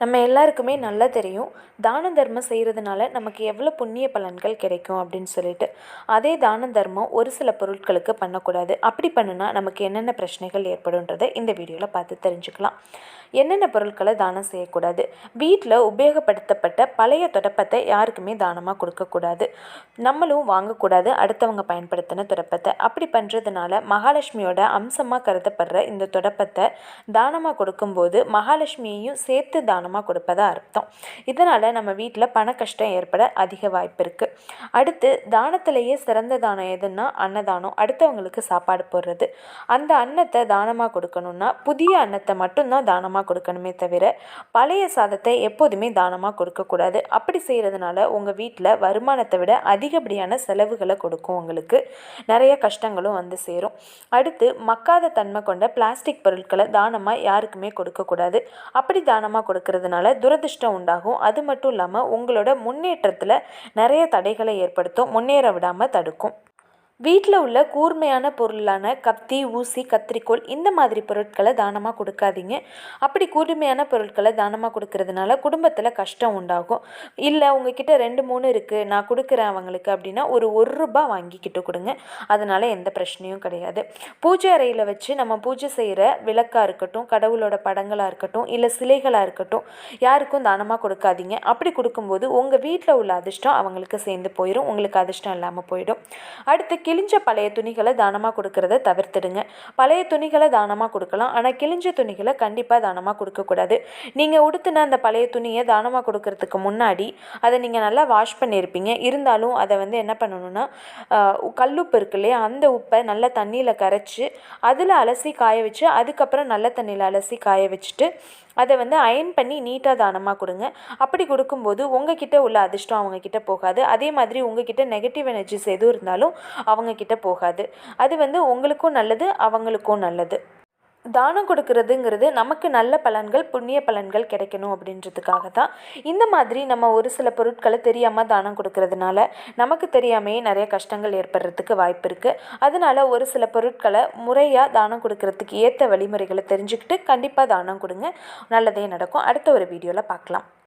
நம்ம எல்லாருக்குமே நல்லா தெரியும், தான தர்மம் செய்கிறதுனால நமக்கு எவ்வளோ புண்ணிய பலன்கள் கிடைக்கும் அப்படின்னு சொல்லிட்டு. அதே தான தர்மம் ஒரு சில பொருட்களுக்கு பண்ணக்கூடாது. அப்படி பண்ணுனா நமக்கு என்னென்ன பிரச்சனைகள் ஏற்படுன்றதை இந்த வீடியோவில் பார்த்து தெரிஞ்சுக்கலாம். என்னென்ன பொருட்களை தானம் செய்யக்கூடாது? வீட்டில் உபயோகப்படுத்தப்பட்ட பழைய துடைப்பத்தை யாருக்குமே தானமாக கொடுக்கக்கூடாது. நம்மளும் வாங்கக்கூடாது அடுத்தவங்க பயன்படுத்தின துடைப்பத்தை. அப்படி பண்ணுறதுனால மகாலட்சுமியோட அம்சமாக கருதப்படுற இந்த துடைப்பத்தை தானமாக கொடுக்கும்போது மகாலட்சுமியையும் சேர்த்து தானமாக கொடுப்பதா அர்த்தம். இதனால் நம்ம வீட்டில் பண கஷ்டம் ஏற்பட அதிக வாய்ப்பு இருக்குது. அடுத்து தானத்திலேயே சிறந்த தானம் எதுன்னா அன்னதானம். அடுத்தவங்களுக்கு சாப்பாடு போடுறது. அந்த அன்னத்தை தானமாக கொடுக்கணுன்னா புதிய அன்னத்தை மட்டும்தான் தானமாக கொடுக்கணுமே தவிர பழைய சாதத்தை எப்போதுமே தானமாக கொடுக்கக்கூடாது. அப்படி செய்கிறதுனால உங்கள் வீட்டில் வருமானத்தை விட அதிகப்படியான செலவுகளை கொடுக்கும். உங்களுக்கு நிறைய கஷ்டங்களும் வந்து சேரும். அடுத்து மக்காத தன்மை கொண்ட பிளாஸ்டிக் பொருட்களை தானமாக யாருக்குமே கொடுக்கக்கூடாது. அப்படி தானமாக கொடுக்கறதுனால துரதிர்ஷ்டம் உண்டாகும். அது மட்டும் இல்லாமல் உங்களோட முன்னேற்றத்தில் நிறைய தடைகளை ஏற்படுத்தும், முன்னேற விடாமல் தடுக்கும். வீட்டில் உள்ள கூர்மையான பொருளான கத்தி, ஊசி, கத்திரிக்கோல் இந்த மாதிரி பொருட்களை தானமாக கொடுக்காதீங்க. அப்படி கூர்மையான பொருட்களை தானமாக கொடுக்கறதுனால குடும்பத்தில் கஷ்டம் உண்டாகும். இல்லை உங்ககிட்ட 2-3 இருக்குது, நான் கொடுக்குறேன் அவங்களுக்கு அப்படின்னா ஒரு ரூபா வாங்கிக்கிட்டு கொடுங்க. அதனால் எந்த பிரச்சனையும் கிடையாது. பூஜை அறையில் வச்சு நம்ம பூஜை செய்கிற விளக்காக இருக்கட்டும், கடவுளோட படங்களாக இருக்கட்டும், இல்லை சிலைகளாக இருக்கட்டும், யாருக்கும் தானமாக கொடுக்காதீங்க. அப்படி கொடுக்கும்போது உங்கள் வீட்டில் உள்ள அதிர்ஷ்டம் அவங்களுக்கு சேர்ந்து போயிடும், உங்களுக்கு அதிர்ஷ்டம் இல்லாமல் போயிடும். அடுத்து கிழிஞ்ச பழைய துணிகளை தானமாக கொடுக்கறத தவிர்த்துடுங்க. பழைய துணிகளை தானமாக கொடுக்கலாம், ஆனால் கிழிஞ்ச துணிகளை கண்டிப்பாக தானமாக கொடுக்கக்கூடாது. நீங்கள் உடுத்தின அந்த பழைய துணியை தானமாக கொடுக்கறதுக்கு முன்னாடி அதை நீங்கள் நல்லா வாஷ் பண்ணியிருப்பீங்க. இருந்தாலும் அதை என்ன பண்ணணும்னா கல்லுப்பு இருக்கு இல்லையா, அந்த உப்பை நல்லா தண்ணியில் கரைச்சி அதில் அலசி காய வச்சு அதுக்கப்புறம் நல்ல தண்ணியில் அலசி காய வச்சுட்டு அதை அயன் பண்ணி நீட்டாக தானமாக கொடுங்க. அப்படி கொடுக்கும்போது உங்ககிட்ட உள்ள அதிர்ஷ்டம் அவங்கக்கிட்ட போகாது. அதே மாதிரி உங்ககிட்ட நெகட்டிவ் எனர்ஜிஸ் எதுவும் இருந்தாலும் அவங்கக்கிட்ட போகாது. அது உங்களுக்கும் நல்லது, அவங்களுக்கும் நல்லது. தானம் கொடுக்கறதுங்கிறது நமக்கு நல்ல பலன்கள், புண்ணிய பலன்கள் கிடைக்கணும் அப்படின்றதுக்காக தான். இந்த மாதிரி நம்ம ஒரு சில பொருட்களை தெரியாமல் தானம் கொடுக்கறதுனால நமக்கு தெரியாமையே நிறைய கஷ்டங்கள் ஏற்படுறதுக்கு வாய்ப்பு இருக்குது. அதனால் ஒரு சில பொருட்களை முறையாக தானம் கொடுக்கறதுக்கு ஏற்ற வழிமுறைகளை தெரிஞ்சுக்கிட்டு கண்டிப்பாக தானம் கொடுங்க. நல்லதே நடக்கும். அடுத்த ஒரு வீடியோவில் பார்க்கலாம்.